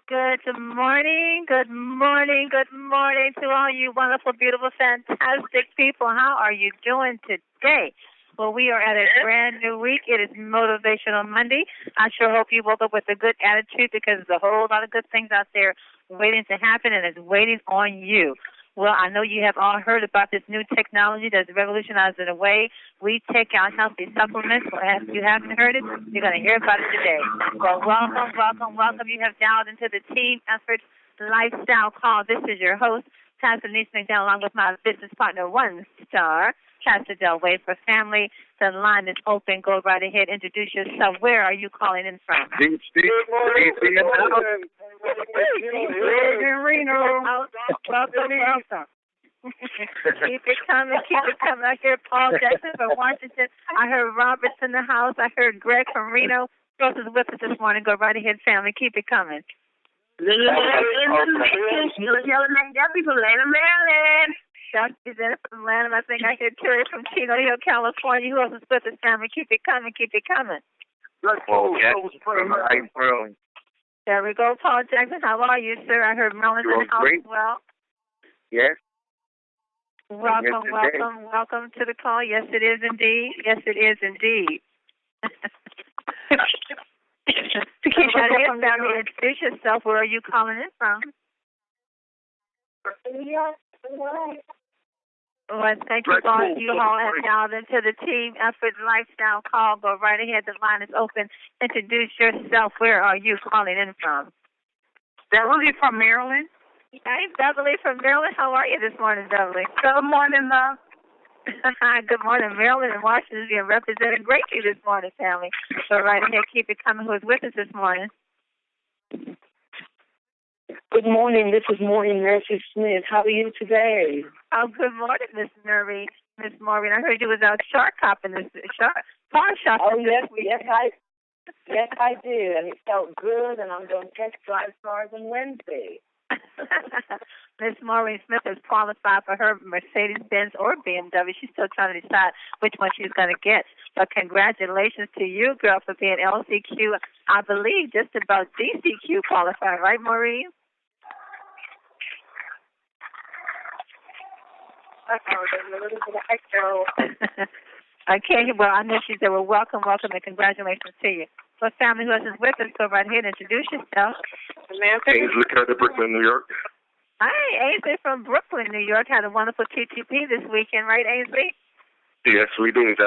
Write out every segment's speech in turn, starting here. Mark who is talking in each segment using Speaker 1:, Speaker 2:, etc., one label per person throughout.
Speaker 1: Good morning, good morning, good morning to all you wonderful, beautiful, fantastic people. How are you doing today? Well, we are at a brand new week. It is Motivational Monday. I sure hope you woke up with a good attitude because there's a whole lot of good things out there waiting to happen and it's waiting on you. Well, I know you have all heard about this new technology that's revolutionizing the way we take our healthy supplements. Well, if you haven't heard it, you're going to hear about it today. Well, welcome, welcome, welcome. You have dialed into the Team Effort Lifestyle Call. This is your host, Pastor Nikisha, along with my business partner, One Star, Pastor Del Way for Family. The line is open. Go right ahead. Introduce yourself. Where are you calling in from?
Speaker 2: Good morning. Reno.
Speaker 1: Welcome. Keep it coming, keep it coming. I hear Paul Jackson from Washington. I heard Roberts in the house. I heard Greg from Reno. Rose is with us this morning. Go right ahead, family. Keep it coming.
Speaker 3: Yellow Duffy from Atlanta, Maryland.
Speaker 1: Duffy's in from Atlanta. I think I hear Terry from Chino Hill, California. Who else is with us, family? Keep it coming, keep it coming. There we go, Paul Jackson. How are you, sir? I heard Merlin's in the house as well.
Speaker 2: Yes.
Speaker 1: Welcome, welcome, welcome to the call. Yes, it is indeed. Yes, it is indeed. Nikisha, introduce yourself. Where are you calling in from? Well, thank you, boss. You all have dialed into the Team Effort Lifestyle Call. Go right ahead. The line is open. Introduce yourself. Where are you calling in from?
Speaker 3: Beverly from Maryland.
Speaker 1: Hey, Beverly from Maryland. How are you this morning, Beverly?
Speaker 3: Good morning, love.
Speaker 1: Good morning, Maryland and Washington is being represented greatly this morning, family. So right ahead, keep it coming. Who's with us this morning?
Speaker 4: Good morning. This is Maureen Murphy Smith. How are you today?
Speaker 1: Oh, good morning, Miss Murray. Miss Maureen, I heard you was out shark hopping this car shopping.
Speaker 4: Oh, yes, yes, I did, and it felt good. And I'm going to test drive cars on Wednesday.
Speaker 1: Miss Maureen Smith is qualified for her Mercedes-Benz or BMW. She's still trying to decide which one she's going to get. But congratulations to you, girl, for being LCQ. I believe just about DCQ qualified, right, Maureen?
Speaker 4: There's a little bit of echo.
Speaker 1: Okay, well, I know she said, well, welcome, and congratulations to you. So, family who is with us, go right ahead and introduce yourself.
Speaker 2: Ainsley Carter, Brooklyn, New York.
Speaker 1: Hi, Ainsley from Brooklyn, New York. Had a wonderful TTP this weekend, right, Ainsley?
Speaker 2: Yes, we did.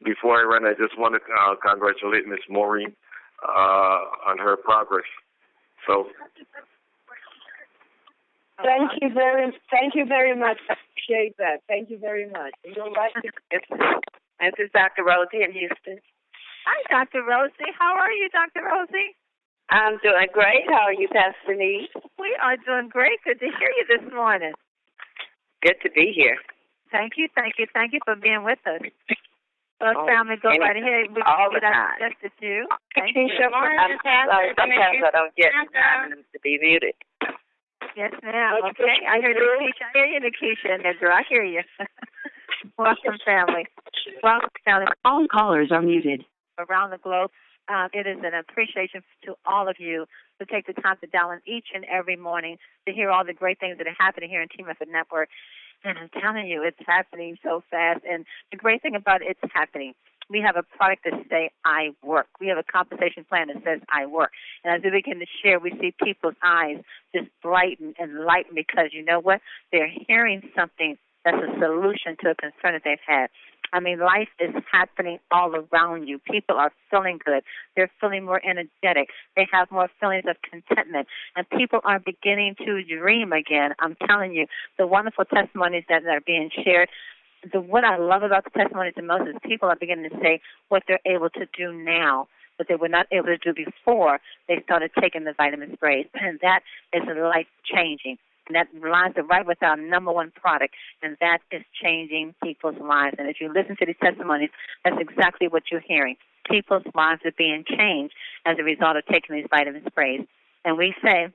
Speaker 2: Before I run, I just want to congratulate Miss Maureen on her progress. So,
Speaker 4: thank you very much. I appreciate that. Thank you very much. And you'll like it.
Speaker 3: This is Dr. Rosie in Houston.
Speaker 1: Hi, Dr. Rosie. How are you, Dr. Rosie?
Speaker 3: I'm doing great. How are you, Pastor Nee?
Speaker 1: We are doing great. Good to hear you this morning.
Speaker 3: Good to be here.
Speaker 1: Thank you for being with us. Well, family, go right ahead. We
Speaker 3: all the
Speaker 1: time.
Speaker 3: time.
Speaker 1: Just you.
Speaker 3: Thank you. I'm sorry. Sometimes I don't get to be muted.
Speaker 1: Yes, ma'am. Okay. I hear Nikisha. I hear you, Nikisha, in there, girl. I hear you. Welcome, family. Welcome, family.
Speaker 5: All callers are muted.
Speaker 1: Around the globe. It is an appreciation to all of you who take the time to dial in each and every morning to hear all the great things that are happening here in Team Effort Network. And I'm telling you, it's happening so fast. And the great thing about it, it's happening. We have a product that says, I work. We have a compensation plan that says, I work. And as we begin to share, we see people's eyes just brighten and lighten because you know what? They're hearing something that's a solution to a concern that they've had. I mean, life is happening all around you. People are feeling good. They're feeling more energetic. They have more feelings of contentment. And people are beginning to dream again. I'm telling you, the wonderful testimonies that are being shared, what I love about the testimonies the most is people are beginning to say what they're able to do now, what they were not able to do before they started taking the vitamin sprays. And that is life-changing. And that lines up right with our number one product, and that is changing people's lives. And if you listen to these testimonies, that's exactly what you're hearing. People's lives are being changed as a result of taking these vitamin sprays. And we say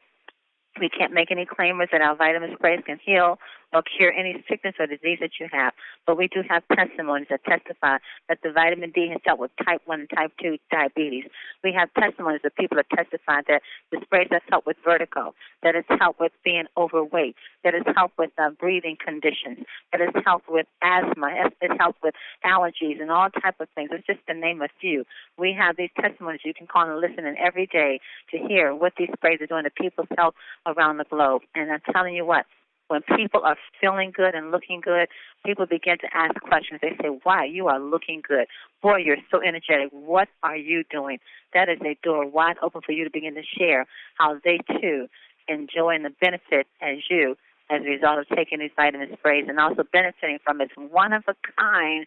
Speaker 1: we can't make any claimers that our vitamin sprays can heal or cure any sickness or disease that you have. But we do have testimonies that testify that the vitamin D has helped with type 1 and type 2 diabetes. We have testimonies of people that testify that the sprays have helped with vertigo, that it's helped with being overweight, that it's helped with breathing conditions, that it's helped with asthma, it's helped with allergies and all type of things. It's just to name a few. We have these testimonies you can call and listen in every day to hear what these sprays are doing to people's health around the globe. And I'm telling you what, when people are feeling good and looking good, people begin to ask questions. They say, wow, you are looking good. Boy, you're so energetic. What are you doing? That is a door wide open for you to begin to share how they, too, enjoying the benefit as you as a result of taking these vitamin sprays and also benefiting from its one-of-a-kind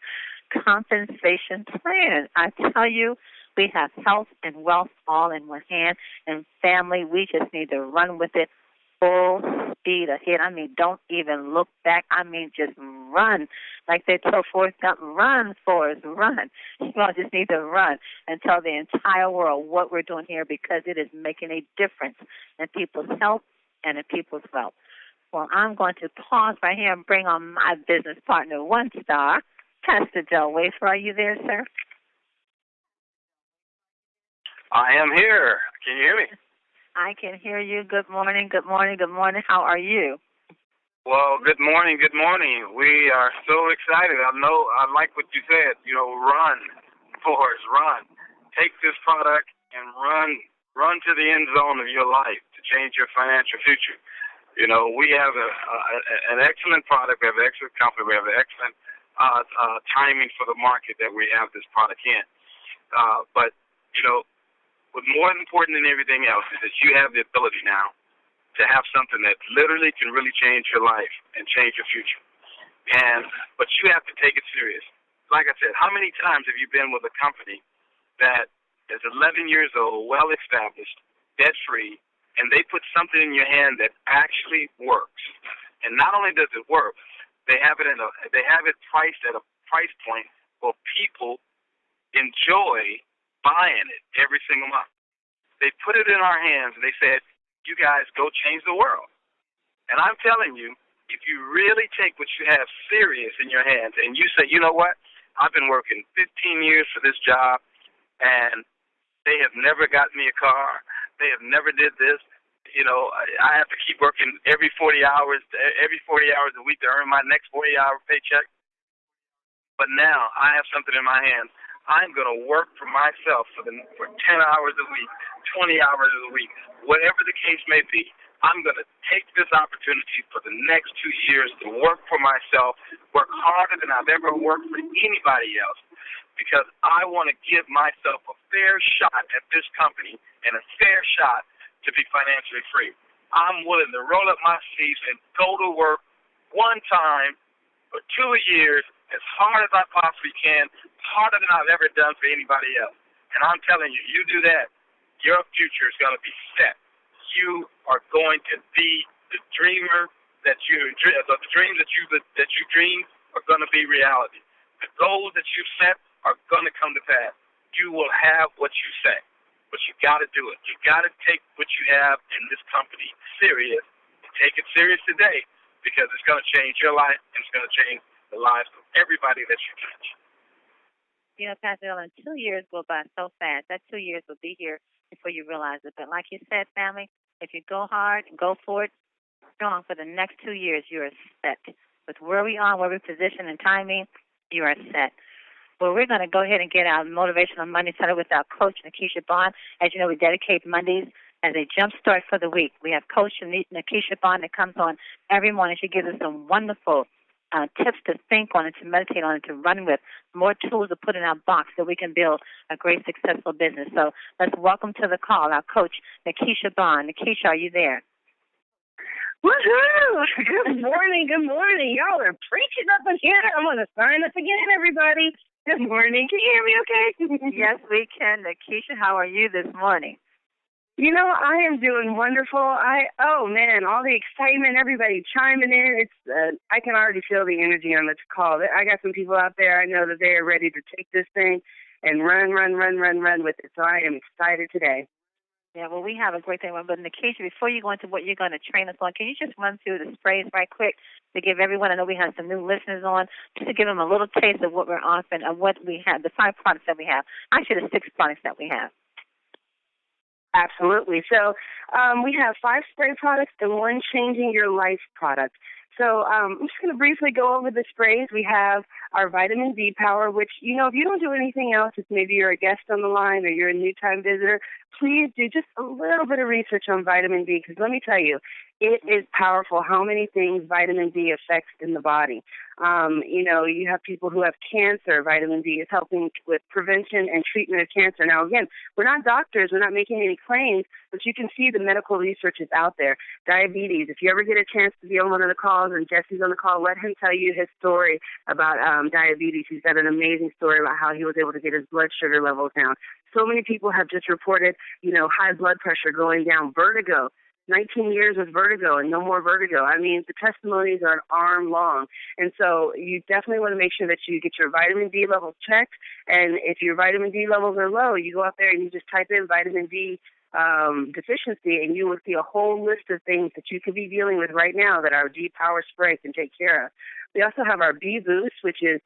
Speaker 1: compensation plan. I tell you, we have health and wealth all in one hand, and family, we just need to run with it full speed ahead. I mean, don't even look back. I mean, just run. Like they told Forrest Gump, run, Forrest, run. You all just need to run and tell the entire world what we're doing here because it is making a difference in people's health and in people's wealth. Well, I'm going to pause right here and bring on my business partner, One Star, Pastor Del Wafer. Are you there, sir?
Speaker 5: I am here. Can you hear me?
Speaker 1: I can hear you. Good morning, good morning, good morning. How are you?
Speaker 5: Well, good morning, good morning. We are so excited. I like what you said. Run, Forrest, run. Take this product and run to the end zone of your life to change your financial future. We have an excellent product. We have an excellent company. We have an excellent timing for the market that we have this product in. But what's more important than everything else is that you have the ability now to have something that literally can really change your life and change your future. But you have to take it serious. Like I said, how many times have you been with a company that is 11 years old, well-established, debt-free, and they put something in your hand that actually works? And not only does it work, they have it priced at a price point where people enjoy buying it every single month. They put it in our hands and they said, you guys go change the world. And I'm telling you, if you really take what you have serious in your hands and you say, you know what, I've been working 15 years for this job and they have never got me a car, they have never did this, I have to keep working every 40 hours a week to earn my next 40-hour paycheck. But now I have something in my hands. I'm going to work for myself for 10 hours a week, 20 hours a week, whatever the case may be. I'm going to take this opportunity for the next 2 years to work for myself, work harder than I've ever worked for anybody else, because I want to give myself a fair shot at this company and a fair shot to be financially free. I'm willing to roll up my sleeves and go to work one time for 2 years as hard as I possibly can, harder than I've ever done for anybody else. And I'm telling you, you do that, your future is going to be set. You are going to be the dreamer the dreams that you dream are going to be reality. The goals that you've set are going to come to pass. You will have what you say, but you got to do it. You got to take what you have in this company serious. Take it serious today because it's going to change your life and it's going to change the lives of everybody that you touch.
Speaker 1: Pastor Ellen, 2 years go by so fast. That 2 years will be here before you realize it. But like you said, family, if you go hard and go for it, strong for the next 2 years, you are set. With where we are, where we're positioned and timing, you are set. Well, we're going to go ahead and get our Motivational Monday started with our coach, Nikisha Bond. As you know, we dedicate Mondays as a jump start for the week. We have Coach Nikisha Bond that comes on every morning. She gives us some wonderful tips to think on and to meditate on and to run with, more tools to put in our box so we can build a great, successful business. So let's welcome to the call our coach, Nikisha Bond. Nikisha, are you there?
Speaker 6: Woohoo! Good morning, good morning. Y'all are preaching up in here. I'm going to sign up again, everybody. Good morning. Can you hear me okay?
Speaker 1: Yes, we can. Nikisha, how are you this morning?
Speaker 6: I am doing wonderful. All the excitement, everybody chiming in. It's I can already feel the energy on this call. I got some people out there. I know that they are ready to take this thing and run with it. So I am excited today.
Speaker 1: Yeah, well, we have a great thing. But Nikisha, before you go into what you're going to train us on, can you just run through the sprays right quick to give everyone, I know we have some new listeners on, just to give them a little taste of what we're offering, of what we have, the 5 products that we have. Actually, the 6 products that we have.
Speaker 6: Absolutely. So we have 5 spray products and 1 changing your life product. So I'm just going to briefly go over the sprays. We have our vitamin D power, which, if you don't do anything else, if maybe you're a guest on the line or you're a new-time visitor, please do just a little bit of research on vitamin D, because let me tell you, it is powerful how many things vitamin D affects in the body. You have people who have cancer. Vitamin D is helping with prevention and treatment of cancer. Now, again, we're not doctors. We're not making any claims, but you can see the medical research is out there. Diabetes, if you ever get a chance to be on one of the calls and Jesse's on the call, let him tell you his story about diabetes. He's got an amazing story about how he was able to get his blood sugar levels down. So many people have just reported, high blood pressure going down, vertigo. 19 years with vertigo and no more vertigo. I mean, the testimonies are an arm long. And so you definitely want to make sure that you get your vitamin D levels checked. And if your vitamin D levels are low, you go out there and you just type in vitamin D deficiency, and you will see a whole list of things that you could be dealing with right now that our D Power Spray can take care of. We also have our B Boost, which is,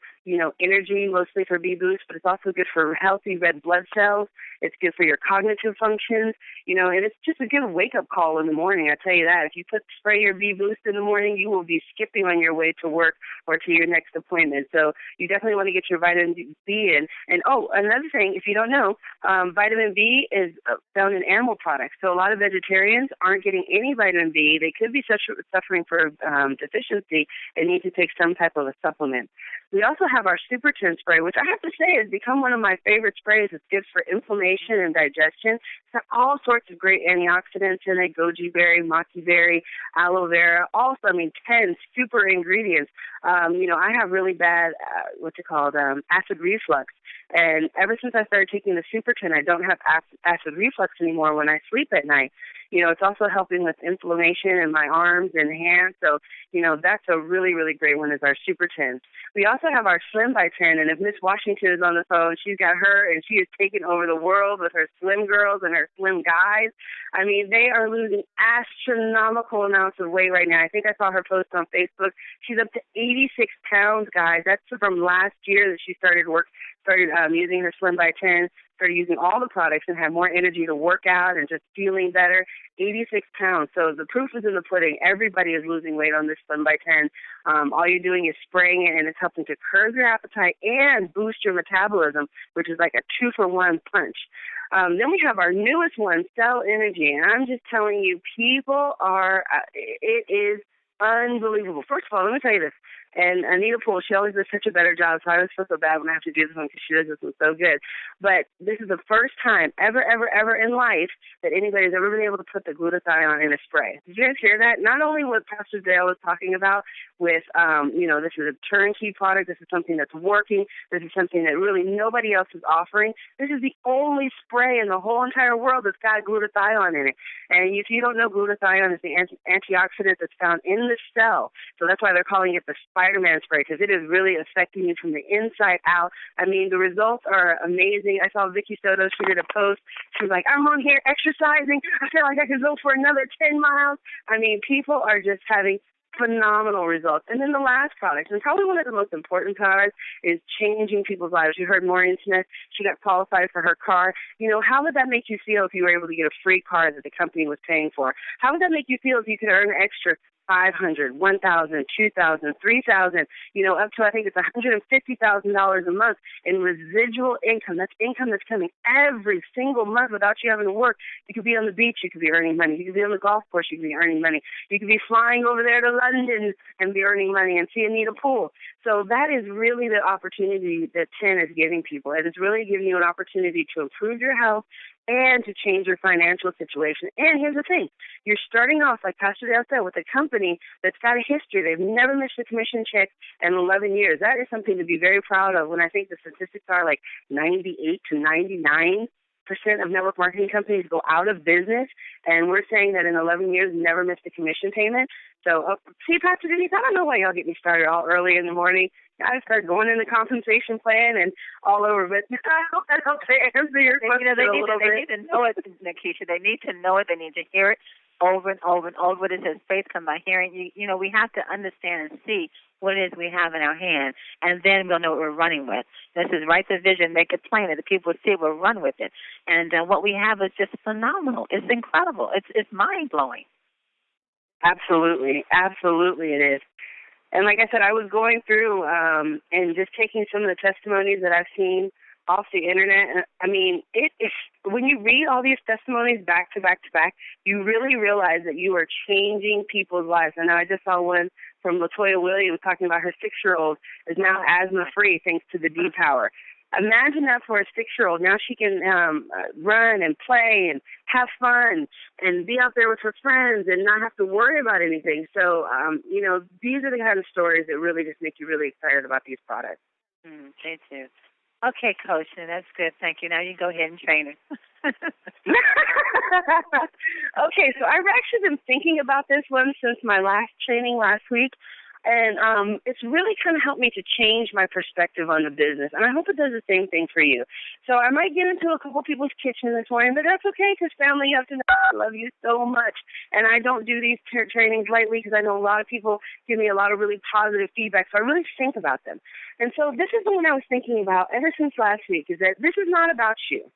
Speaker 6: energy mostly for B Boost, but it's also good for healthy red blood cells. It's good for your cognitive functions, and it's just a good wake-up call in the morning, I tell you that. If you spray your B Boost in the morning, you will be skipping on your way to work or to your next appointment. So you definitely want to get your vitamin B in. And, another thing, if you don't know, vitamin B is found in animal products. So a lot of vegetarians aren't getting any vitamin B. They could be suffering for deficiency and need to take some type of a supplement. We also have our Super 10 spray, which I have to say has become one of my favorite sprays. It's good for inflammation and digestion. It's got all sorts of great antioxidants in it, goji berry, maki berry, aloe vera, 10 super ingredients. I have really bad, acid reflux. And ever since I started taking the Super 10, I don't have acid reflux anymore when I sleep at night. It's also helping with inflammation in my arms and hands. So, that's a really, really great one is our Super 10. We also have our Slim by 10, and if Miss Washington is on the phone, she's got her, and she is taking over the world with her Slim girls and her Slim guys. I mean, they are losing astronomical amounts of weight right now. I think I saw her post on Facebook. She's up to 86 pounds, guys. That's from last year that she started using her Slim by 10, started using all the products and had more energy to work out and just feeling better. 86 pounds. So the proof is in the pudding. Everybody is losing weight on this Slim by 10. All you're doing is spraying it, and it's helping to curb your appetite and boost your metabolism, which is like a 2-for-1 punch. Then we have our newest one, Cell Energy. And I'm just telling you, people are, it is unbelievable. First of all, let me tell you this. And Anita Poole, she always does such a better job, so I always feel so bad when I have to do this one because she does this one so good. But this is the first time ever in life that anybody's ever been able to put the glutathione in a spray. Did you guys hear that? Not only what Pastor Dale was talking about with, this is a turnkey product. This is something that's working. This is something that really nobody else is offering. This is the only spray in the whole entire world that's got glutathione in it. And if you don't know, glutathione is the antioxidant that's found in the cell. So that's why they're calling it the Spider-Man spray, because it is really affecting you from the inside out. I mean, the results are amazing. I saw Vicky Soto, she did a post. She was like, I'm on here exercising. I feel like I could go for another 10 miles. I mean, people are just having phenomenal results. And then the last product, and probably one of the most important products, is changing people's lives. You heard Maureen Smith, she got qualified for her car. How would that make you feel if you were able to get a free car that the company was paying for? How would that make you feel if you could earn an extra $500, $1,000, $2,000, $3,000, up to I think it's $150,000 a month in residual income. That's income that's coming every single month without you having to work. You could be on the beach, you could be earning money. You could be on the golf course, you could be earning money. You could be flying over there to London and be earning money and see Anita Poole. So that is really the opportunity that 10 is giving people. It is really giving you an opportunity to improve your health and to change your financial situation. And here's the thing. You're starting off, like Pastor Dale said, with a company that's got a history. They've never missed a commission check in 11 years. That is something to be very proud of when I think the statistics are like 98 to 99 of network marketing companies go out of business, and we're saying that in 11 years, never missed a commission payment. So, see, Pastor Denise, I don't know why y'all get me started all early in the morning. I start going in the compensation plan and all over, but I hope that helps answer your question a little bit.
Speaker 1: They need to know it, Nikisha. They need to know it. They need to hear it over and over and over. What it says, faith comes by hearing. You know, we have to understand and see what it is we have in our hand, and then we'll know what we're running with. This is write the vision, make it plain, that the people see it, we'll run with it. And what we have is just phenomenal. It's incredible. It's mind-blowing.
Speaker 6: Absolutely. Absolutely it is. And like I said, I was going through and just taking some of the testimonies that I've seen off the internet. And I mean, when you read all these testimonies back to back to back, you really realize that you are changing people's lives. I know I just saw one from LaToya Williams talking about her 6-year-old is now asthma-free thanks to the D-Power. Imagine that for a 6-year-old. Now she can run and play and have fun and be out there with her friends and not have to worry about anything. So, you know, these are the kind of stories that really just make you really excited about these products.
Speaker 1: They do. Okay, Coach, that's good. Thank you. Now you go ahead and train her.
Speaker 6: Okay, so I've actually been thinking about this one since my last training last week. And it's really kind of helped me to change my perspective on the business. And I hope it does the same thing for you. So I might get into a couple people's kitchen this morning, but that's okay because, family, you have to know I love you so much. And I don't do these trainings lightly because I know a lot of people give me a lot of really positive feedback. So I really think about them. And so this is the one I was thinking about ever since last week, is that this is not about you.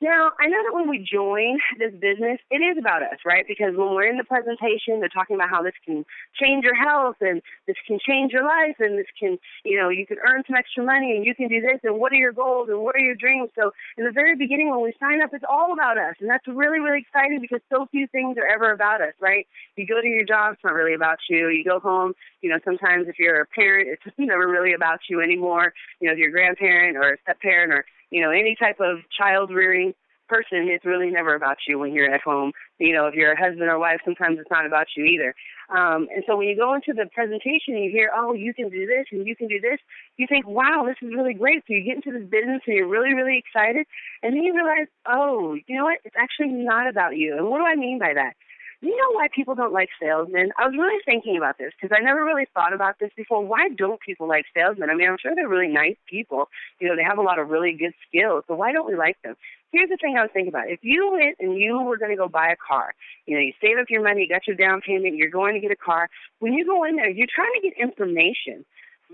Speaker 6: Now, I know that when we join this business, it is about us, right? Because when we're in the presentation, they're talking about how this can change your health and this can change your life and this can, you know, you can earn some extra money and you can do this and what are your goals and what are your dreams? So in the very beginning when we sign up, it's all about us. And that's really, really exciting because so few things are ever about us, right? You go to your job, it's not really about you. You go home, you know, sometimes if you're a parent, it's never really about you anymore. You know, if you're a grandparent or a step-parent or, you know, any type of child-rearing person, it's really never about you when you're at home. You know, if you're a husband or wife, sometimes it's not about you either. And so when you go into the presentation and you hear, oh, you can do this and you can do this, you think, wow, this is really great. So you get into this business and you're really, really excited. And then you realize, oh, you know what? It's actually not about you. And what do I mean by that? You know why people don't like salesmen? I was really thinking about this because I never really thought about this before. Why don't people like salesmen? I mean, I'm sure they're really nice people. You know, they have a lot of really good skills. So why don't we like them? Here's the thing I was thinking about. If you went and you were going to go buy a car, you know, you saved up your money, you got your down payment, you're going to get a car. When you go in there, you're trying to get information.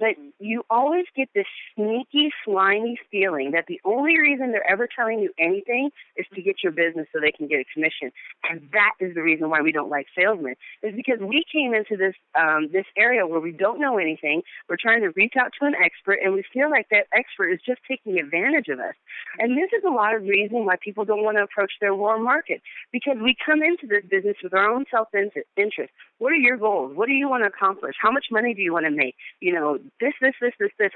Speaker 6: But you always get this sneaky, slimy feeling that the only reason they're ever telling you anything is to get your business so they can get a commission. And that is the reason why we don't like salesmen, is because we came into this this area where we don't know anything. We're trying to reach out to an expert, and we feel like that expert is just taking advantage of us. And this is a lot of reason why people don't want to approach their warm market, because we come into this business with our own self-interest. What are your goals? What do you want to accomplish? How much money do you want to make? You know, this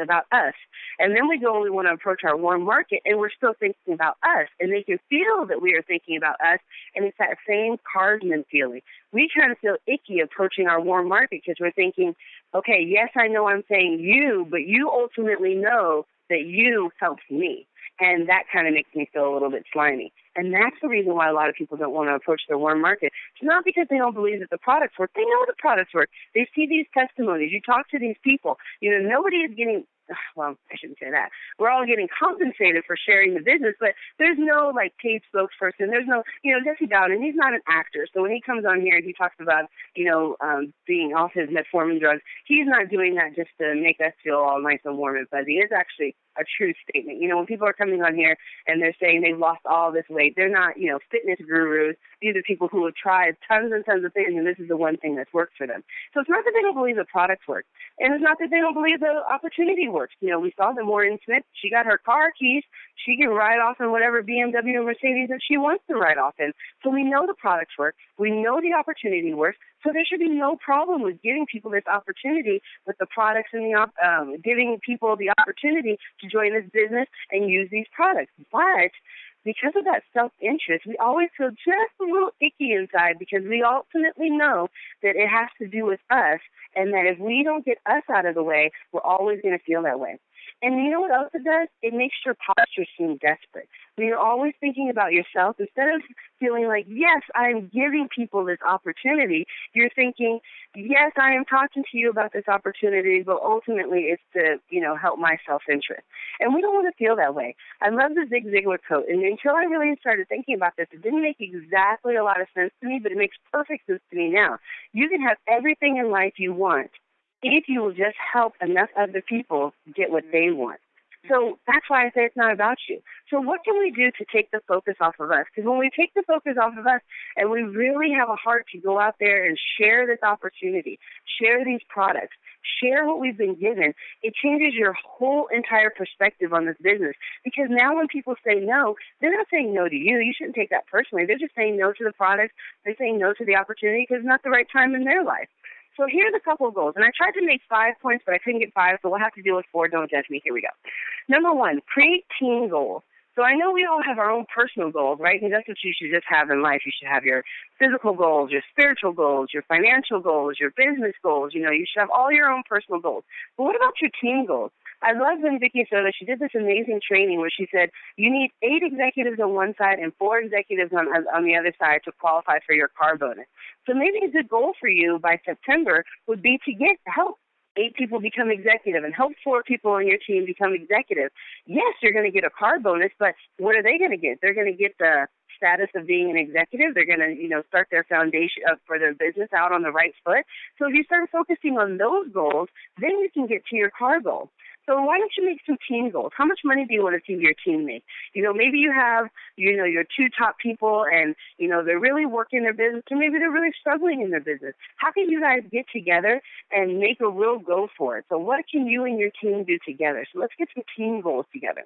Speaker 6: about us. And then we go and we want to approach our warm market, and we're still thinking about us. And they can feel that we are thinking about us, and it's that same carsman feeling. We kind of feel icky approaching our warm market because we're thinking, okay, yes, I know I'm saying you, but you ultimately know that you helped me. And that kind of makes me feel a little bit slimy. And that's the reason why a lot of people don't want to approach their warm market. It's not because they don't believe that the products work. They know the products work. They see these testimonies. You talk to these people. You know, nobody is getting, well, I shouldn't say that. We're all getting compensated for sharing the business, but there's no, like, paid spokesperson. There's no, you know, Jesse Dowden, he's not an actor. So when he comes on here and he talks about, you know, being off his metformin drugs, he's not doing that just to make us feel all nice and warm and fuzzy. It's actually a true statement. You know, when people are coming on here and they're saying they've lost all this weight, they're not, you know, fitness gurus. These are people who have tried tons and tons of things, and this is the one thing that's worked for them. So it's not that they don't believe the products work, and it's not that they don't believe the opportunity works. You know, we saw that Maureen Smith, she got her car keys. She can ride off in whatever BMW or Mercedes that she wants to ride off in. So we know the products work. We know the opportunity works. So there should be no problem with giving people this opportunity with the products and giving people the opportunity to join this business and use these products. But because of that self-interest, we always feel just a little icky inside because we ultimately know that it has to do with us, and that if we don't get us out of the way, we're always going to feel that way. And you know what else it does? It makes your posture seem desperate. When you're always thinking about yourself, instead of feeling like, yes, I'm giving people this opportunity, you're thinking, yes, I am talking to you about this opportunity, but ultimately it's to, help my self-interest. And we don't want to feel that way. I love the Zig Ziglar quote, and until I really started thinking about this, it didn't make exactly a lot of sense to me, but it makes perfect sense to me now. You can have everything in life you want if you will just help enough other people get what they want. So that's why I say it's not about you. So what can we do to take the focus off of us? Because when we take the focus off of us and we really have a heart to go out there and share this opportunity, share these products, share what we've been given, it changes your whole entire perspective on this business. Because now when people say no, they're not saying no to you. You shouldn't take that personally. They're just saying no to the products. They're saying no to the opportunity because it's not the right time in their life. So here's a couple of goals. And I tried to make 5 points, but I couldn't get 5, so we'll have to deal with 4. Don't judge me. Here we go. Number 1, create team goals. So I know we all have our own personal goals, right? And that's what you should just have in life. You should have your physical goals, your spiritual goals, your financial goals, your business goals. You should have all your own personal goals. But what about your team goals? I love when Vicki Soda, she did this amazing training where she said you need 8 executives on one side and 4 executives on the other side to qualify for your car bonus. So maybe a good goal for you by September would be to help 8 people become executive and help 4 people on your team become executive. Yes, you're going to get a car bonus, but what are they going to get? They're going to get the status of being an executive. They're going to, start their foundation for their business out on the right foot. So if you start focusing on those goals, then you can get to your car goal. So why don't you make some team goals? How much money do you want to see your team make? Maybe you have, your 2 top people and, they're really working their business, or maybe they're really struggling in their business. How can you guys get together and make a real go for it? So what can you and your team do together? So let's get some team goals together.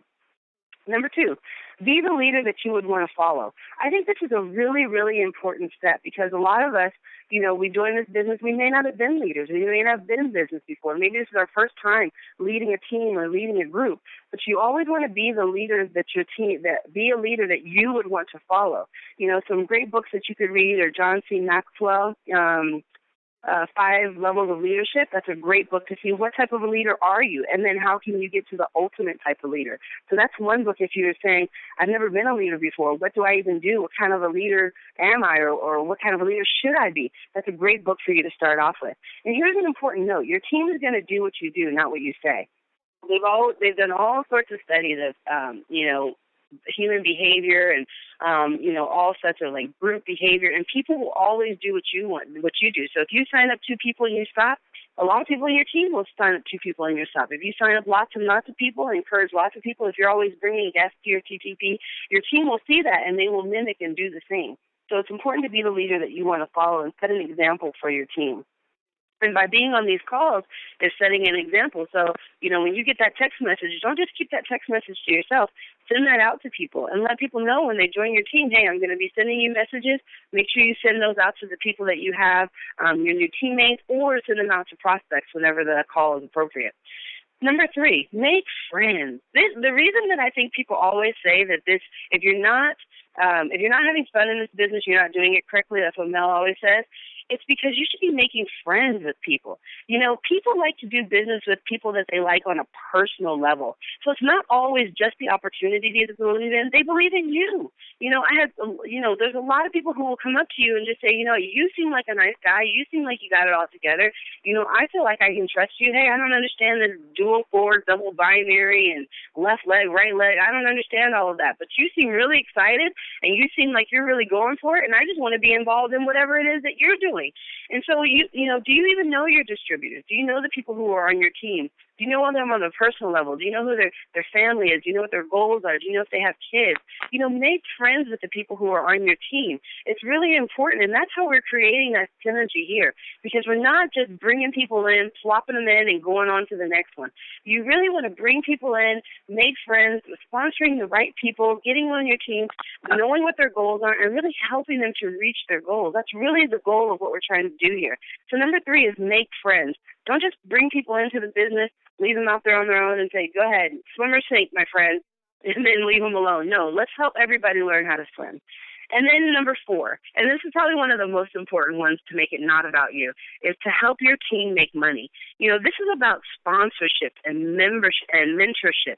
Speaker 6: Number 2, be the leader that you would want to follow. I think this is a really, really important step because a lot of us, we join this business, we may not have been leaders. We may not have been in business before. Maybe this is our first time leading a team or leading a group. But you always want to be the leader be a leader that you would want to follow. Some great books that you could read are John C. Maxwell, 5 Levels of Leadership. That's a great book to see what type of a leader are you, and then how can you get to the ultimate type of leader. So that's one book if you're saying, I've never been a leader before. What do I even do? What kind of a leader am I, or what kind of a leader should I be? That's a great book for you to start off with. And here's an important note. Your team is going to do what you do, not what you say. They've done all sorts of studies of, human behavior and, all sorts of like group behavior, and people will always do what you do. So if you sign up 2 people and you stop, a lot of people in your team will sign up 2 people and you stop. If you sign up lots and lots of people and encourage lots of people, if you're always bringing guests to your TTP, your team will see that and they will mimic and do the same. So it's important to be the leader that you want to follow and set an example for your team. And by being on these calls is setting an example. So, when you get that text message, don't just keep that text message to yourself. Send that out to people and let people know when they join your team, hey, I'm going to be sending you messages. Make sure you send those out to the people that you have, your new teammates, or send them out to prospects whenever the call is appropriate. Number 3, make friends. The reason that I think people always say that if you're not having fun in this business, you're not doing it correctly. That's what Mel always says. It's because you should be making friends with people. People like to do business with people that they like on a personal level. So it's not always just the opportunity they believe in. They believe in you. There's a lot of people who will come up to you and just say, you seem like a nice guy. You seem like you got it all together. I feel like I can trust you. Hey, I don't understand the dual forward, double binary, and left leg, right leg. I don't understand all of that. But you seem really excited, and you seem like you're really going for it, and I just want to be involved in whatever it is that you're doing. And so, do you even know your distributors? Do you know the people who are on your team? Do you know them on a personal level? Do you know who their family is? Do you know what their goals are? Do you know if they have kids? Make friends with the people who are on your team. It's really important, and that's how we're creating that synergy here, because we're not just bringing people in, swapping them in, and going on to the next one. You really want to bring people in, make friends, sponsoring the right people, getting on your team, knowing what their goals are, and really helping them to reach their goals. That's really the goal of what we're trying to do here. So number 3 is make friends. Don't just bring people into the business, leave them out there on their own and say, go ahead, swim or sink, my friend, and then leave them alone. No, let's help everybody learn how to swim. And then number 4, and this is probably one of the most important ones to make it not about you, is to help your team make money. This is about sponsorship and membership and mentorship.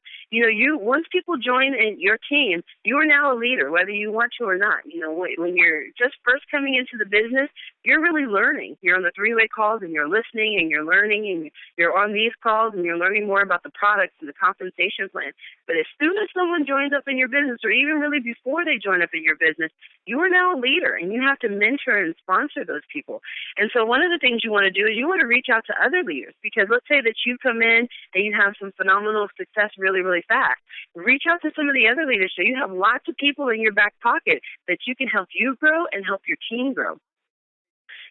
Speaker 6: Once people join in your team, you are now a leader, whether you want to or not. When you're just first coming into the business, you're really learning. You're on the three-way calls and you're listening and you're learning, and you're on these calls and you're learning more about the products and the compensation plan. But as soon as someone joins up in your business, or even really before they join up in your business, you are now a leader, and you have to mentor and sponsor those people. And so one of the things you want to do is you want to reach out to other leaders, because let's say that you come in and you have some phenomenal success really, really fast. Reach out to some of the other leaders so you have lots of people in your back pocket that you can help you grow and help your team grow.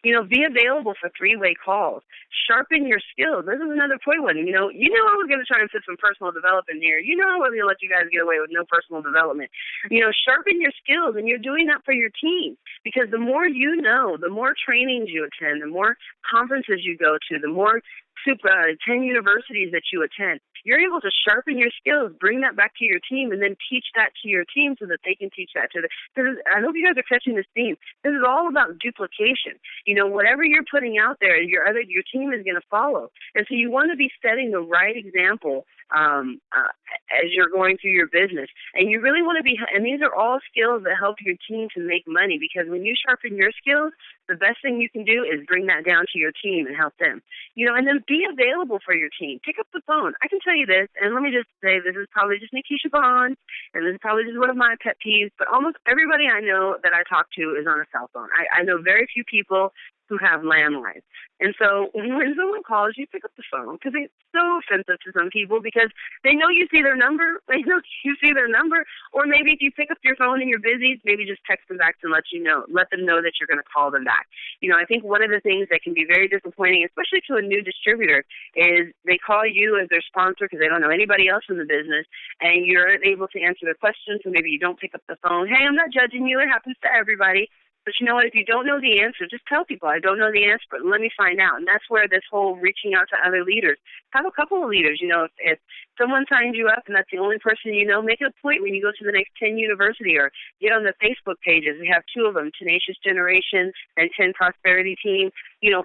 Speaker 6: Be available for three-way calls. Sharpen your skills. This is another point one. I was going to try and put some personal development here. I wasn't going to let you guys get away with no personal development. Sharpen your skills, and you're doing that for your team, because the more you know, the more trainings you attend, the more conferences you go to, the more 10 universities that you attend, you're able to sharpen your skills, bring that back to your team, and then teach that to your team so that they can teach that to because I hope you guys are catching this theme. This is all about duplication. Whatever you're putting out there, your team is going to follow. And so you want to be setting the right example as you're going through your business. And you really want to and these are all skills that help your team to make money, because when you sharpen your skills, the best thing you can do is bring that down to your team and help them. And then be available for your team. Pick up the phone. I can tell you this, and let me just say, this is probably just Nikisha Bond, and this is probably just one of my pet peeves, but almost everybody I know that I talk to is on a cell phone. I know very few people who have landlines. And so when someone calls, you pick up the phone, because it's so offensive to some people, because they know you see their number. They know you see their number. Or maybe if you pick up your phone and you're busy, maybe just text them back to let them know that you're going to call them back. I think one of the things that can be very disappointing, especially to a new distributor, is they call you as their sponsor because they don't know anybody else in the business, and you're unable to answer their questions, so maybe you don't pick up the phone. Hey, I'm not judging you. It happens to everybody. But you know what? If you don't know the answer, just tell people, I don't know the answer, but let me find out. And that's where this whole reaching out to other leaders. Have a couple of leaders. If someone signs you up and that's the only person make it a point when you go to the next 10 university, or get on the Facebook pages. We have 2 of them, Tenacious Generation and 10 Prosperity Team.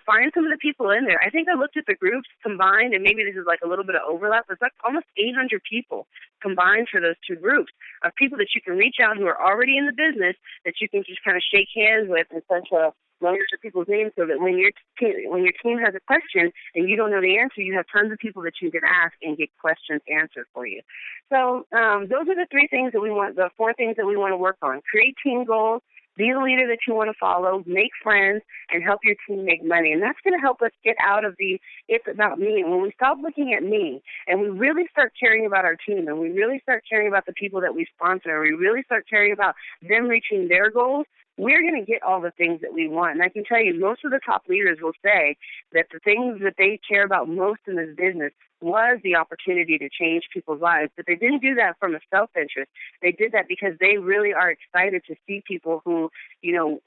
Speaker 6: Find some of the people in there. I think I looked at the groups combined, and maybe this is like a little bit of overlap. It's like almost 800 people combined for those 2 groups of people that you can reach out who are already in the business, that you can just kind of shake hands with and such a learn your people's names, so that when your team has a question and you don't know the answer, you have tons of people that you can ask and get questions answered for you. So those are the 3 things that we want, the 4 things that we want to work on. Create team goals, be the leader that you want to follow, make friends, and help your team make money. And that's going to help us get out of the it's about me. And when we stop looking at me and we really start caring about our team, and we really start caring about the people that we sponsor, and we really start caring about them reaching their goals, we're going to get all the things that we want. And I can tell you, most of the top leaders will say that the things that they care about most in this business was the opportunity to change people's lives. But they didn't do that from a self-interest. They did that because they really are excited to see people who,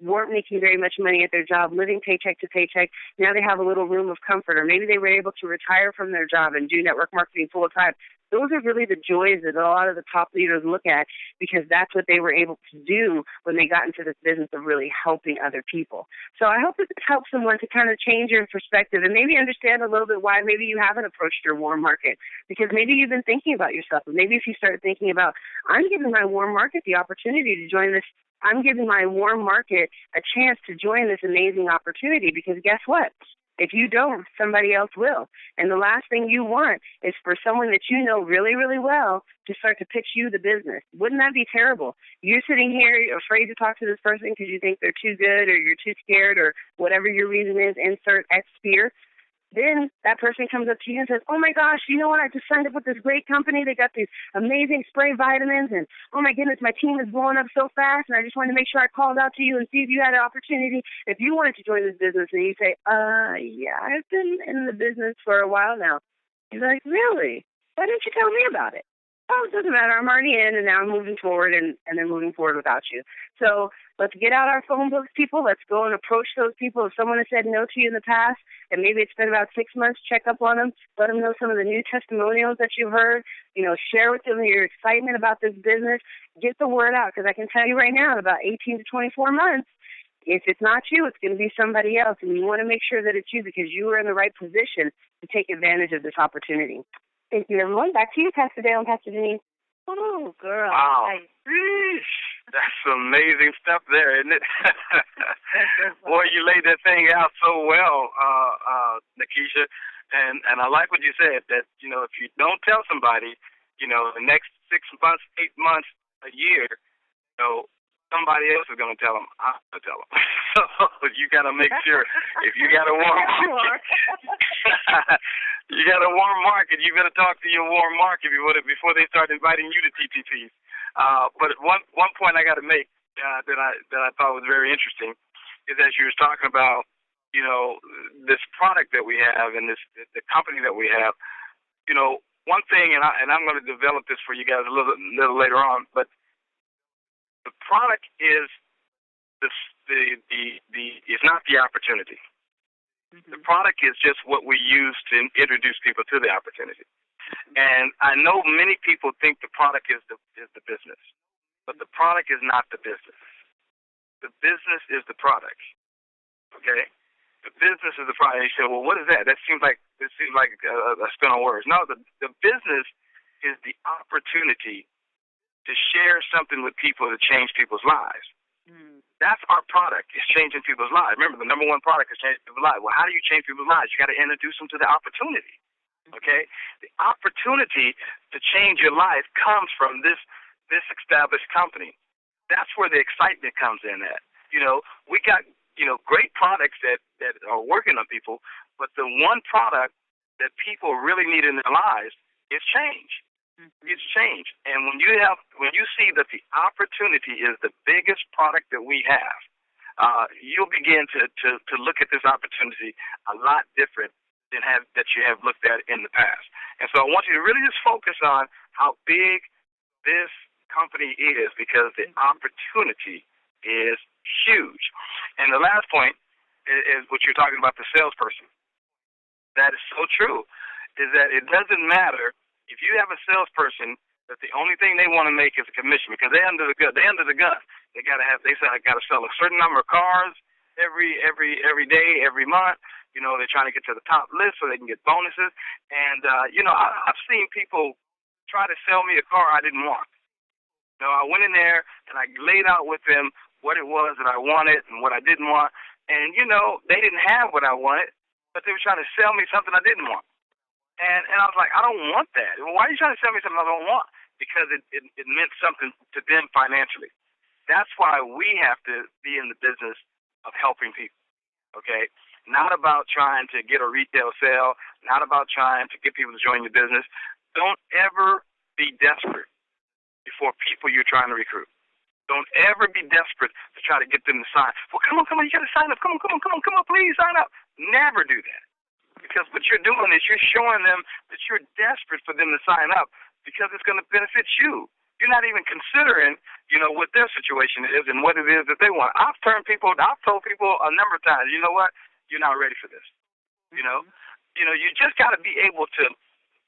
Speaker 6: weren't making very much money at their job, living paycheck to paycheck. Now they have a little room of comfort, or maybe they were able to retire from their job and do network marketing full time. Those are really the joys that a lot of the top leaders look at, because that's what they were able to do when they got into this business of really helping other people. So I hope that this helps someone to kind of change your perspective and maybe understand a little bit why maybe you haven't approached your warm market, because maybe you've been thinking about yourself. And maybe if you start thinking about, I'm giving my warm market the opportunity to join this, I'm giving my warm market a chance to join this amazing opportunity, because guess what? If you don't, somebody else will. And the last thing you want is for someone that you know really, really well to start to pitch you the business. Wouldn't that be terrible? You're sitting here afraid to talk to this person because you think they're too good, or you're too scared, or whatever your reason is, insert X fear. Then that person comes up to you and says, oh, my gosh, you know what? I just signed up with this great company. They got these amazing spray vitamins, and, oh, my goodness, my team is blowing up so fast, and I just wanted to make sure I called out to you and see if you had an opportunity, if you wanted to join this business. And you say, yeah, I've been in the business for a while now. He's like, really? Why didn't you tell me about it? Oh, it doesn't matter. I'm already in, and now I'm moving forward, and then moving forward without you. So let's get out our phone books, people. Let's go and approach those people. If someone has said no to you in the past, and maybe it's been about 6 months, check up on them. Let them know some of the new testimonials that you've heard. Share with them your excitement about this business. Get the word out, because I can tell you right now, in about 18 to 24 months, If it's not you, it's going to be somebody else, and you want to make sure that it's you because you are in the right position to take advantage of this opportunity. Thank you, everyone. Back to you, Pastor Dale and Pastor Denise.
Speaker 1: Oh, girl.
Speaker 5: Wow.
Speaker 1: Nice.
Speaker 5: That's amazing stuff there, isn't it? Boy, you laid that thing out so well, Nikisha. And I like what you said, that, you know, if you don't tell somebody, you know, the next 6 months, 8 months, a year, you know, somebody else is going to tell them. I'm going to tell them. So you got to make sure, if you got a warm market, you got a warm market, you better talk to your warm market before they start inviting you to TTPs. But one point I got to make that I thought was very interesting is that you were talking about, you know, this product that we have and the company that we have. You know, one thing, and I'm going to develop this for you guys a little later on, but the product is is not the opportunity. Mm-hmm. The product is just what we use to introduce people to the opportunity. And I know many people think the product is the business, but the product is not the business. The business is the product. Okay, the business is the product. And you say, well, what is that? That seems like a spin on words. No, the business is the opportunity to share something with people to change people's lives. Mm. That's our product, is changing people's lives. Remember, the number one product is changing people's lives. Well, how do you change people's lives? You got to introduce them to the opportunity. Okay? The opportunity to change your life comes from this established company. That's where the excitement comes in at. You know, we got, you know, great products that are working on people, but the one product that people really need in their lives is change. Mm-hmm. It's change. And when you see that the opportunity is the biggest product that we have, you'll begin to look at this opportunity a lot different than that you have looked at in the past. And so I want you to really just focus on how big this company is, because the opportunity is huge. And the last point is what you're talking about, the salesperson. That is so true, is that it doesn't matter if you have a salesperson that the only thing they want to make is a commission, because they're under the gun. They say I got to sell a certain number of cars every day, every month. You know, they're trying to get to the top list so they can get bonuses. And you know, I've seen people try to sell me a car I didn't want. You know, I went in there and I laid out with them what it was that I wanted and what I didn't want. And you know, they didn't have what I wanted, but they were trying to sell me something I didn't want. And I was like, I don't want that. Well, why are you trying to sell me something I don't want? Because it meant something to them financially. That's why we have to be in the business of helping people, okay? Not about trying to get a retail sale, not about trying to get people to join your business. Don't ever be desperate before people you're trying to recruit. Don't ever be desperate to try to get them to sign. Well, come on, you got to sign up. Come on, please sign up. Never do that. Because what you're doing is you're showing them that you're desperate for them to sign up, because it's going to benefit you. You're not even considering, you know, what their situation is and what it is that they want. I've told people a number of times, you know what? You're not ready for this. You know, you just got to be able to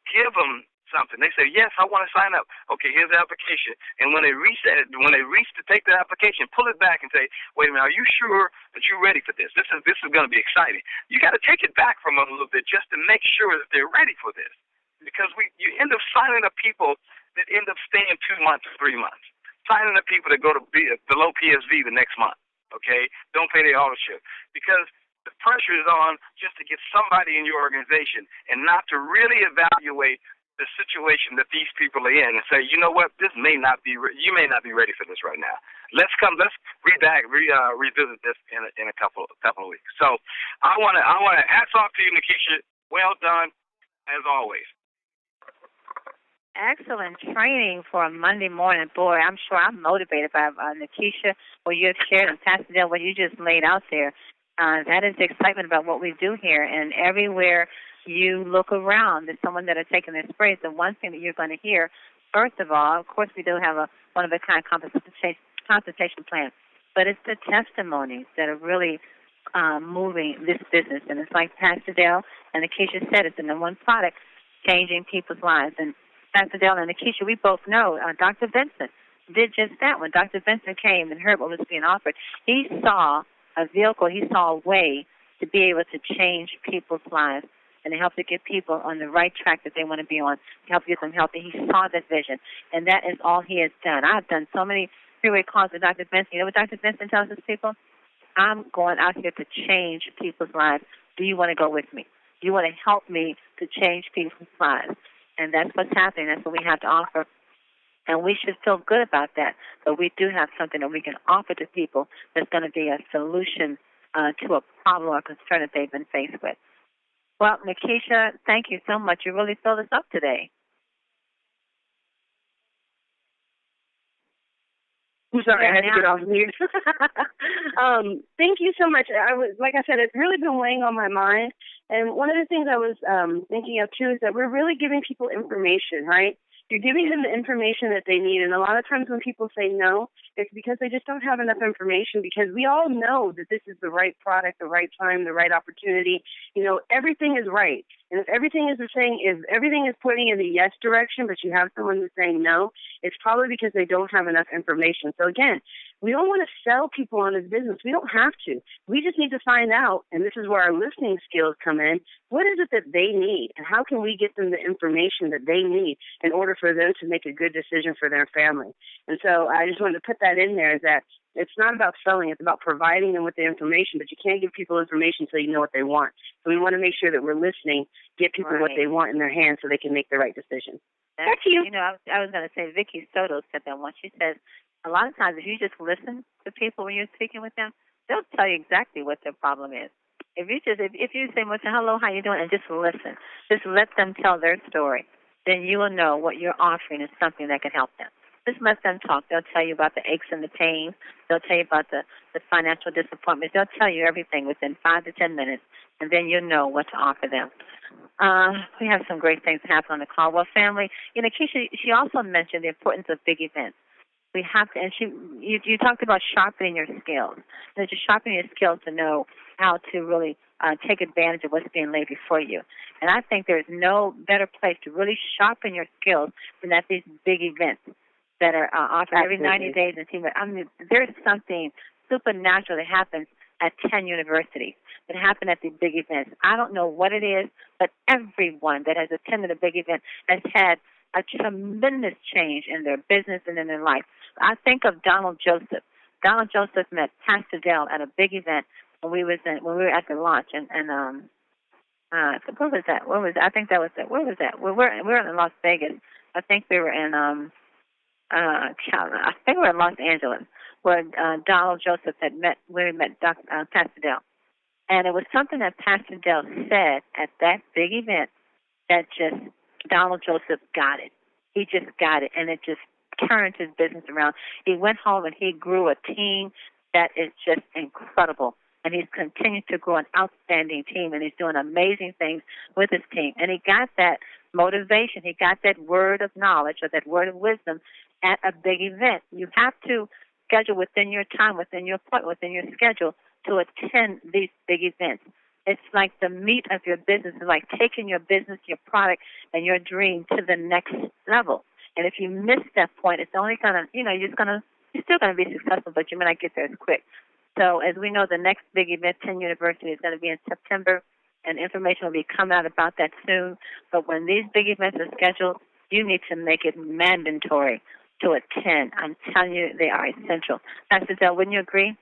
Speaker 5: give them something. They say, yes, I want to sign up. Okay, here's the application. And when they reach to take the application, pull it back and say, wait a minute, are you sure that you're ready for this? This is going to be exciting. You got to take it back from them a little bit just to make sure that they're ready for this. Because you end up signing up people that end up staying 2 months, 3 months. Signing up people that go to below PSV the next month. Okay? Don't pay their auto-ship. Because the pressure is on just to get somebody in your organization and not to really evaluate the situation that these people are in and say, you know what, you may not be ready for this right now. Let's revisit this in a couple of weeks. So I want to hats off to you, Nikisha. Well done, as always.
Speaker 1: Excellent training for a Monday morning. Boy, I'm sure I'm motivated by Nikisha, what you have shared, and Pastor Dale, what you just laid out there. That is the excitement about what we do here. And everywhere you look around, there's someone that are taking this sprays. The one thing that you're going to hear, first of all, of course, we do have a one-of-a-kind compensation plan, but it's the testimonies that are really moving this business. And it's like Pastor Dale and Nikisha said, it's the number one product changing people's lives. And Pastor Dale and Nikisha, we both know Dr. Vincent did just that. When Dr. Vincent came and heard what was being offered, he saw a vehicle. He saw a way to be able to change people's lives and to help to get people on the right track that they want to be on, to help get them healthy. He saw that vision, and that is all he has done. I've done so many freeway calls with Dr. Benson. You know what Dr. Benson tells his people? I'm going out here to change people's lives. Do you want to go with me? Do you want to help me to change people's lives? And that's what's happening. That's what we have to offer. And we should feel good about that. But we do have something that we can offer to people that's going to be a solution to a problem or concern that they've been faced with. Well, Nikisha, thank you so much. You really filled us up today.
Speaker 6: I'm sorry, I had to get off mute. Thank you so much. Like I said, it's really been weighing on my mind. And one of the things I was thinking of, too, is that we're really giving people information, right? You're giving them the information that they need. And a lot of times when people say no, it's because they just don't have enough information, because we all know that this is the right product, the right time, the right opportunity. You know, everything is right. And if everything is pointing in the yes direction, but you have someone who's saying no, it's probably because they don't have enough information. So again, we don't want to sell people on this business. We don't have to. We just need to find out, and this is where our listening skills come in, what is it that they need, and how can we get them the information that they need in order for them to make a good decision for their family. And so I just wanted to put that in there, is that it's not about selling. It's about providing them with the information, but you can't give people information until you know what they want. So we want to make sure that we're listening, get people what they want in their hands so they can make the right decision. Back to you.
Speaker 1: You know, I was going to say, Vicky Soto said that once. She says, a lot of times if you just listen to people when you're speaking with them, they'll tell you exactly what their problem is. If you say, well, hello, how you doing, and just listen, just let them tell their story, then you will know what you're offering is something that can help them. Just let them talk. They'll tell you about the aches and the pains. They'll tell you about the financial disappointments. They'll tell you everything within 5 to 10 minutes, and then you'll know what to offer them. We have some great things happen on the call. Well, family, you know, Keisha, she also mentioned the importance of big events. We have to, and you talked about sharpening your skills. You know, just sharpening your skills to know how to really take advantage of what's being laid before you. And I think there's no better place to really sharpen your skills than at these big events that are offered every 90 days. I mean, there's something supernatural that happens at 10 universities that happen at these big events. I don't know what it is, but everyone that has attended a big event has had a tremendous change in their business and in their life. I think of Donald Joseph. Donald Joseph met Pastor Dell at a big event when we were at the launch, and where was that? Where was that? I think that was it. Where was that? We're in Las Vegas. I think we were in I think we were in Los Angeles, where Donald Joseph had met Pastor Dell, and it was something that Pastor Dell said at that big event that just Donald Joseph got it. He just got it, and it just turned his business around. He went home and he grew a team that is just incredible. And he's continued to grow an outstanding team, and he's doing amazing things with his team. And he got that motivation. He got that word of knowledge or that word of wisdom at a big event. You have to schedule within your time, within your appointment, within your schedule to attend these big events. It's like the meat of your business. It's like taking your business, your product, and your dream to the next level. And if you miss that point, it's only going to, you're still going to be successful, but you may not get there as quick. So as we know, the next big event, 10 University, is going to be in September, and information will be coming out about that soon. But when these big events are scheduled, you need to make it mandatory to attend. I'm telling you, they are essential. Pastor Dell, wouldn't you agree?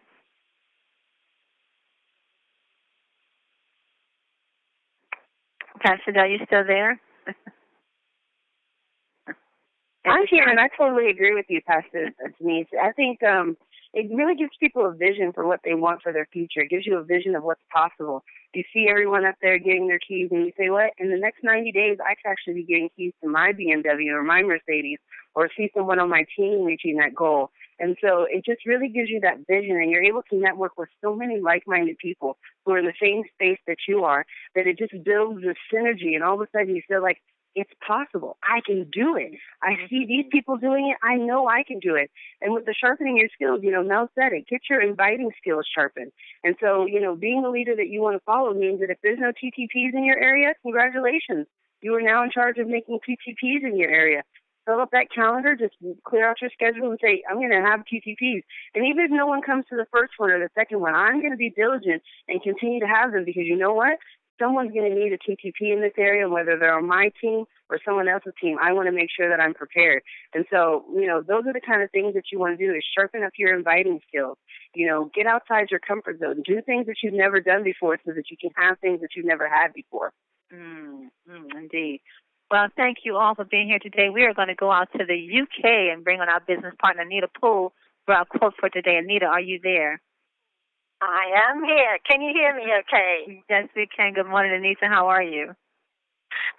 Speaker 1: Pastor Dell, you still there?
Speaker 6: I'm here, and I totally agree with you, Pastor Denise. I think it really gives people a vision for what they want for their future. It gives you a vision of what's possible. You see everyone up there getting their keys, and you say, what? In the next 90 days, I could actually be getting keys to my BMW or my Mercedes, or see someone on my team reaching that goal. And so it just really gives you that vision, and you're able to network with so many like-minded people who are in the same space that you are, that it just builds this synergy, and all of a sudden you feel like, it's possible. I can do it. I see these people doing it. I know I can do it. And with the sharpening your skills, Mel said it, get your inviting skills sharpened. And so, being the leader that you want to follow means that if there's no TTPs in your area, congratulations. You are now in charge of making TTPs in your area. fill up that calendar, just clear out your schedule and say, I'm going to have TTPs. And even if no one comes to the first one or the second one, I'm going to be diligent and continue to have them, because you know what? Someone's going to need a TTP in this area, and whether they're on my team or someone else's team, I want to make sure that I'm prepared. And so, those are the kind of things that you want to do, is sharpen up your inviting skills. Get outside your comfort zone. Do things that you've never done before so that you can have things that you've never had before.
Speaker 1: Indeed. Well, thank you all for being here today. We are going to go out to the UK and bring on our business partner, Anita Poole, for our quote for today. Anita, are you there?
Speaker 7: I am here. Can you hear me okay?
Speaker 1: Yes, we can. Good morning, Anita. How are you?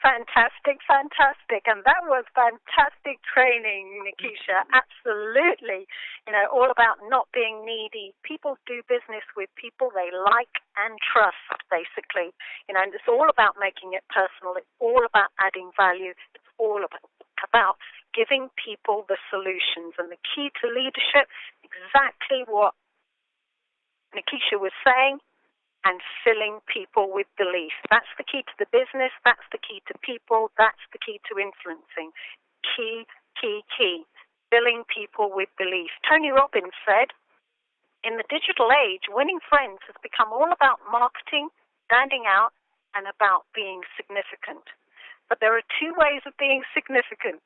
Speaker 7: Fantastic. And that was fantastic training, Nikisha. Absolutely. All about not being needy. People do business with people they like and trust, basically. And it's all about making it personal. It's all about adding value. It's all about giving people the solutions. And the key to leadership, exactly what Nikisha was saying, and filling people with belief. That's the key to the business. That's the key to people. That's the key to influencing. Key. Filling people with belief. Tony Robbins said, in the digital age, winning friends has become all about marketing, standing out, and about being significant. But there are two ways of being significant.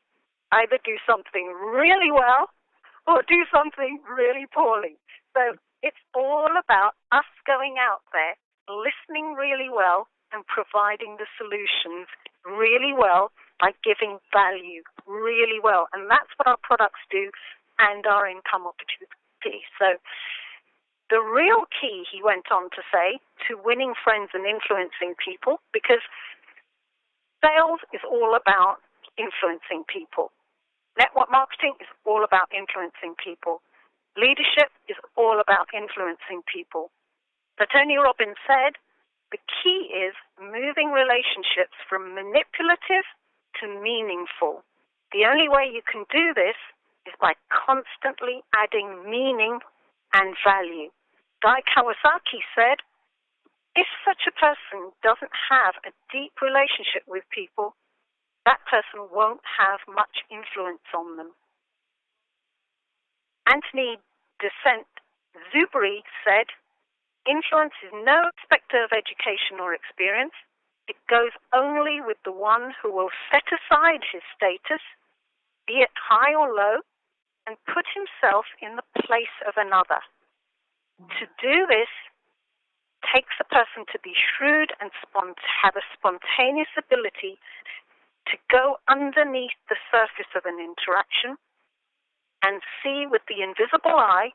Speaker 7: Either do something really well or do something really poorly. So it's all about us going out there, listening really well, and providing the solutions really well by giving value really well. And that's what our products do, and our income opportunity. So the real key, he went on to say, to winning friends and influencing people, because sales is all about influencing people. Network marketing is all about influencing people. Leadership is all about influencing people. So Tony Robbins said, the key is moving relationships from manipulative to meaningful. The only way you can do this is by constantly adding meaning and value. Guy Kawasaki said, if such a person doesn't have a deep relationship with people, that person won't have much influence on them. Anthony de Saint-Exupéry said, influence is no respecter of education or experience. It goes only with the one who will set aside his status, be it high or low, and put himself in the place of another. To do this takes a person to be shrewd and have a spontaneous ability to go underneath the surface of an interaction and see with the invisible eye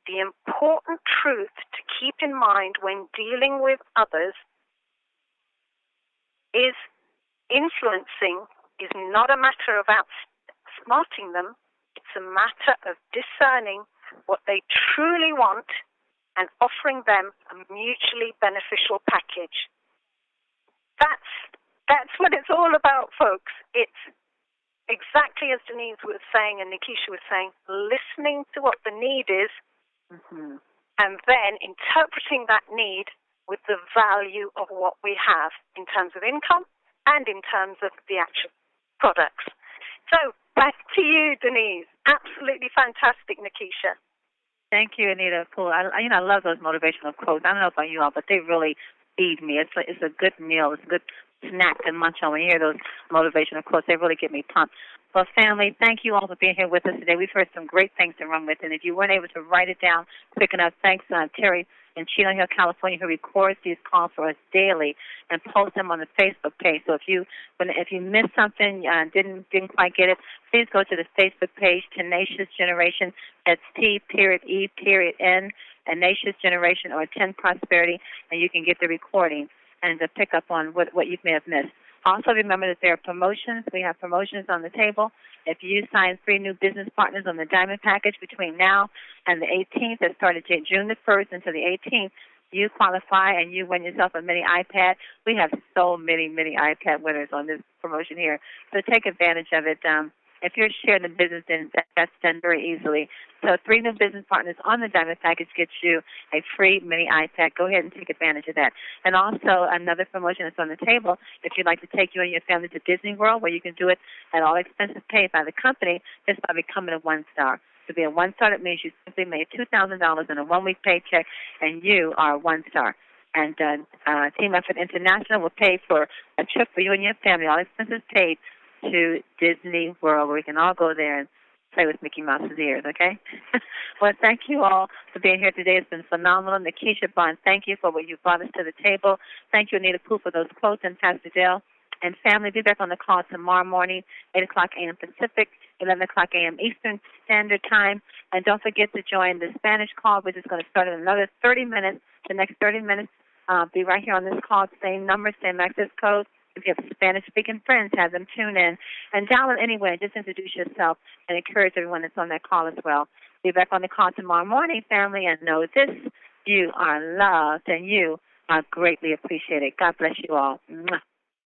Speaker 7: the important truth to keep in mind when dealing with others is influencing is not a matter of outsmarting them. It's a matter of discerning what they truly want and offering them a mutually beneficial package. That's what it's all about, folks. It's exactly as Denise was saying and Nikisha was saying, listening to what the need is, and then interpreting that need with the value of what we have in terms of income and in terms of the actual products. So back to you, Denise. Absolutely fantastic, Nikisha.
Speaker 1: Thank you, Anita. Cool. I love those motivational quotes. I don't know about you all, but they really feed me. It's a good meal. It's a good snack to munch on when you hear those motivational quotes. They really get me pumped. Well, family, thank you all for being here with us today. We've heard some great things to run with, and if you weren't able to write it down quick enough, thanks Terry in Chino Hill, California, who records these calls for us daily and posts them on the Facebook page. So if you missed something, didn't quite get it, please go to the Facebook page, Tenacious Generation. That's T.E.N, Tenacious Generation, or 10 Prosperity, and you can get the recording and to pick up on what you may have missed. Also, remember that there are promotions. We have promotions on the table. If you sign 3 new business partners on the Diamond Package between now and the 18th, that started June the 1st until the 18th, you qualify and you win yourself a mini iPad. We have so many iPad winners on this promotion here. So take advantage of it. If you're sharing the business, then that's done very easily. So 3 new business partners on the Diamond Package gets you a free mini iPad. Go ahead and take advantage of that. And also another promotion that's on the table, if you'd like to take you and your family to Disney World, where you can do it at all expenses paid by the company, just by becoming a 1-star. To be a 1-star, that means you simply made $2,000 in a 1-week paycheck, and you are a 1-star. And Team Effort International will pay for a trip for you and your family, all expenses paid, to Disney World, where we can all go there and play with Mickey Mouse's ears, okay? Well, thank you all for being here today. It's been phenomenal. Nikisha Bond, thank you for what you brought us to the table. Thank you, Anita Pooh, for those quotes, and Pastor Dale. And family, be back on the call tomorrow morning, 8 o'clock a.m. Pacific, 11 o'clock a.m. Eastern Standard Time. And don't forget to join the Spanish call, which is going to start in another 30 minutes. The next 30 minutes, be right here on this call, same number, same access code. If you have Spanish-speaking friends, have them tune in. And dial in anyway, just introduce yourself and encourage everyone that's on that call as well. Be back on the call tomorrow morning, family, and know this: you are loved and you are greatly appreciated. God bless you all. Mwah.